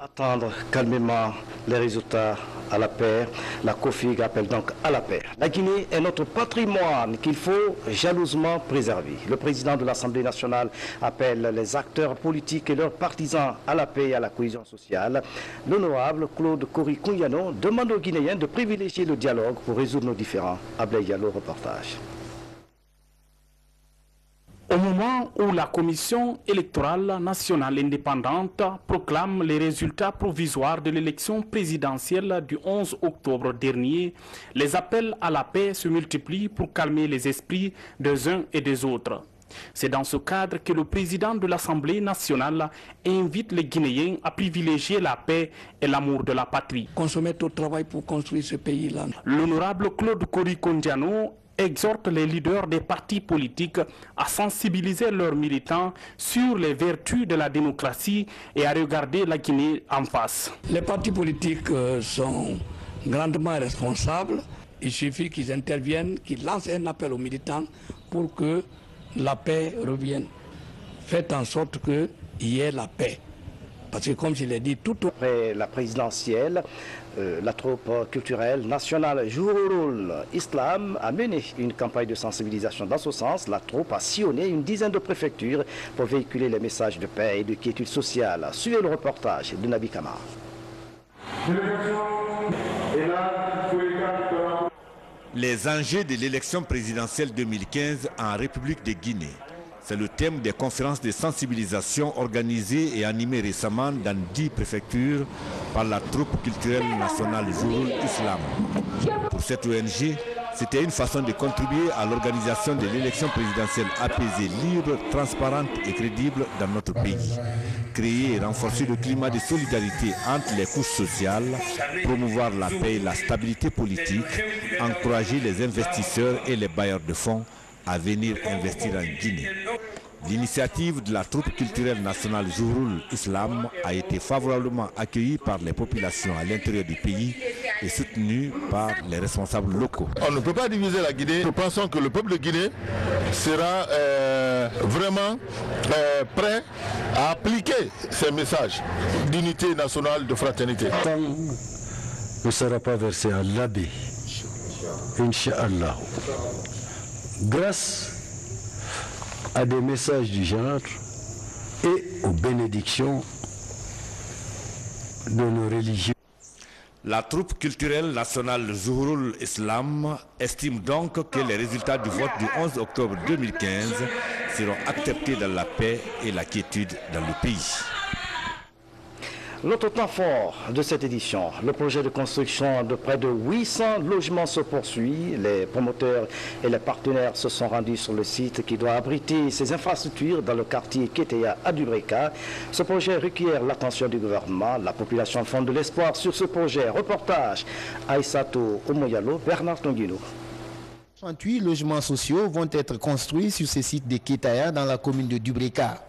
Attendre calmement les résultats à la paix. La COFIG appelle donc à la paix. La Guinée est notre patrimoine qu'il faut jalousement préserver. Le président de l'Assemblée nationale appelle les acteurs politiques et leurs partisans à la paix et à la cohésion sociale. L'honorable Claude Kori-Kounyano demande aux Guinéens de privilégier le dialogue pour résoudre nos différends. Ablaye Diallo, reportage. Au moment où la Commission électorale nationale indépendante proclame les résultats provisoires de l'élection présidentielle du 11 octobre dernier, les appels à la paix se multiplient pour calmer les esprits des uns et des autres. C'est dans ce cadre que le président de l'Assemblée nationale invite les Guinéens à privilégier la paix et l'amour de la patrie. Qu'on se mette au travail pour construire ce pays-là. L'honorable Claude Kori-Kounyano exhorte les leaders des partis politiques à sensibiliser leurs militants sur les vertus de la démocratie et à regarder la Guinée en face. Les partis politiques sont grandement responsables. Il suffit qu'ils interviennent, qu'ils lancent un appel aux militants pour que la paix revienne. Faites en sorte qu'il y ait la paix. Parce que comme je l'ai dit, tout après la présidentielle, la troupe culturelle nationale joue le rôle. Islam a mené une campagne de sensibilisation dans ce sens. La troupe a sillonné une dizaine de préfectures pour véhiculer les messages de paix et de quiétude sociale. Suivez le reportage de Nabi Kamar. Les enjeux de l'élection présidentielle 2015 en République de Guinée. C'est le thème des conférences de sensibilisation organisées et animées récemment dans 10 préfectures par la troupe culturelle nationale Zouroul Islam. Pour cette ONG, c'était une façon de contribuer à l'organisation de l'élection présidentielle apaisée, libre, transparente et crédible dans notre pays. Créer et renforcer le climat de solidarité entre les couches sociales, promouvoir la paix et la stabilité politique, encourager les investisseurs et les bailleurs de fonds à venir investir en Guinée. L'initiative de la troupe culturelle nationale Zouroul Islam a été favorablement accueillie par les populations à l'intérieur du pays et soutenue par les responsables locaux. On ne peut pas diviser la Guinée. Nous pensons que le peuple de Guinée sera vraiment prêt à appliquer ces messages d'unité nationale, de fraternité. Le temps ne sera pas versé à l'abbaye, Inch'Allah. Grâce à des messages du genre et aux bénédictions de nos religions. La troupe culturelle nationale Zouroul Islam estime donc que les résultats du vote du 11 octobre 2015 seront acceptés dans la paix et la quiétude dans le pays. L'autre temps fort de cette édition, le projet de construction de près de 800 logements se poursuit. Les promoteurs et les partenaires se sont rendus sur le site qui doit abriter ces infrastructures dans le quartier Keteya à Dubreka. Ce projet requiert l'attention du gouvernement. La population fonde de l'espoir sur ce projet. Reportage Aïssato Omoyalo, Bernard Tonguino. 38 logements sociaux vont être construits sur ces sites de Keteya dans la commune de Dubreka.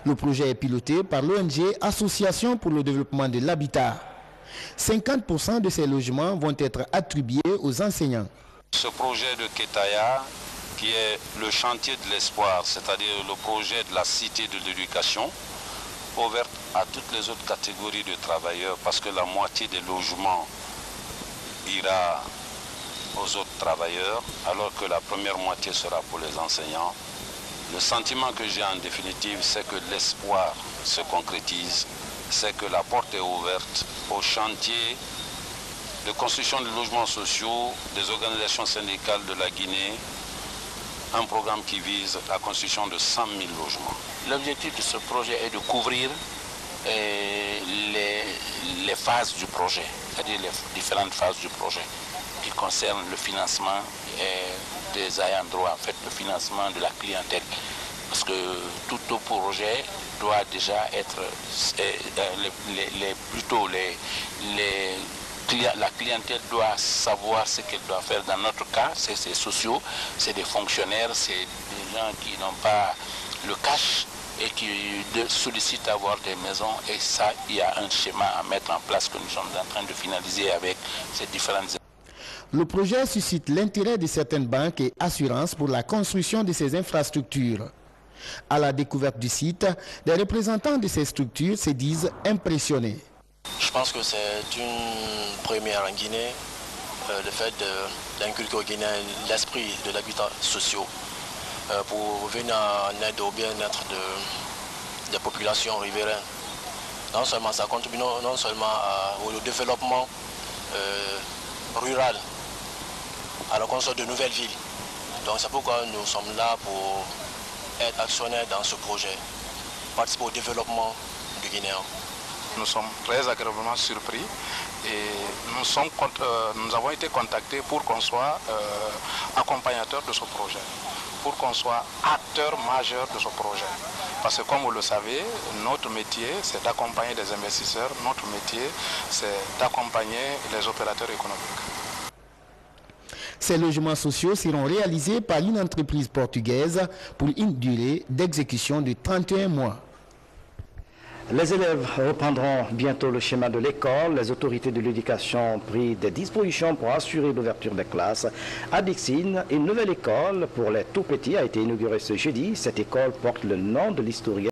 Le projet est piloté par l'ONG Association pour le développement de l'habitat. 50% de ces logements vont être attribués aux enseignants. Ce projet de Keteya, qui est le chantier de l'espoir, c'est-à-dire le projet de la cité de l'éducation, ouverte à toutes les autres catégories de travailleurs, parce que la moitié des logements ira aux autres travailleurs, alors que la première moitié sera pour les enseignants. Le sentiment que j'ai en définitive, c'est que l'espoir se concrétise, c'est que la porte est ouverte au chantier de construction de logements sociaux des organisations syndicales de la Guinée, un programme qui vise la construction de 100 000 logements. L'objectif de ce projet est de couvrir les phases du projet, c'est-à-dire les différentes phases du projet qui concernent le financement des ayants droit, en fait, le financement de la clientèle. Parce que tout projet doit déjà être, la clientèle doit savoir ce qu'elle doit faire. Dans notre cas, c'est sociaux, c'est des fonctionnaires, c'est des gens qui n'ont pas le cash et qui sollicitent avoir des maisons. Et ça, il y a un schéma à mettre en place que nous sommes en train de finaliser avec ces différentes. Le projet suscite l'intérêt de certaines banques et assurances pour la construction de ces infrastructures. À la découverte du site, les représentants de ces structures se disent impressionnés. Je pense que c'est une première en Guinée, le fait d'inculquer aux Guinéens l'esprit de l'habitat social pour venir en aide au bien-être des populations riveraines. Non seulement ça contribue non seulement au développement rural, à la construction de nouvelles villes. Donc c'est pourquoi nous sommes là pour être actionnaires dans ce projet, participer au développement du Guinéen. Nous sommes très agréablement surpris et nous avons été contactés pour qu'on soit accompagnateurs de ce projet, pour qu'on soit acteurs majeurs de ce projet. Parce que comme vous le savez, notre métier c'est d'accompagner des investisseurs, notre métier c'est d'accompagner les opérateurs économiques. Ces logements sociaux seront réalisés par une entreprise portugaise pour une durée d'exécution de 31 mois. Les élèves reprendront bientôt le schéma de l'école. Les autorités de l'éducation ont pris des dispositions pour assurer l'ouverture des classes. À Dixine, une nouvelle école pour les tout-petits a été inaugurée ce jeudi. Cette école porte le nom de l'historien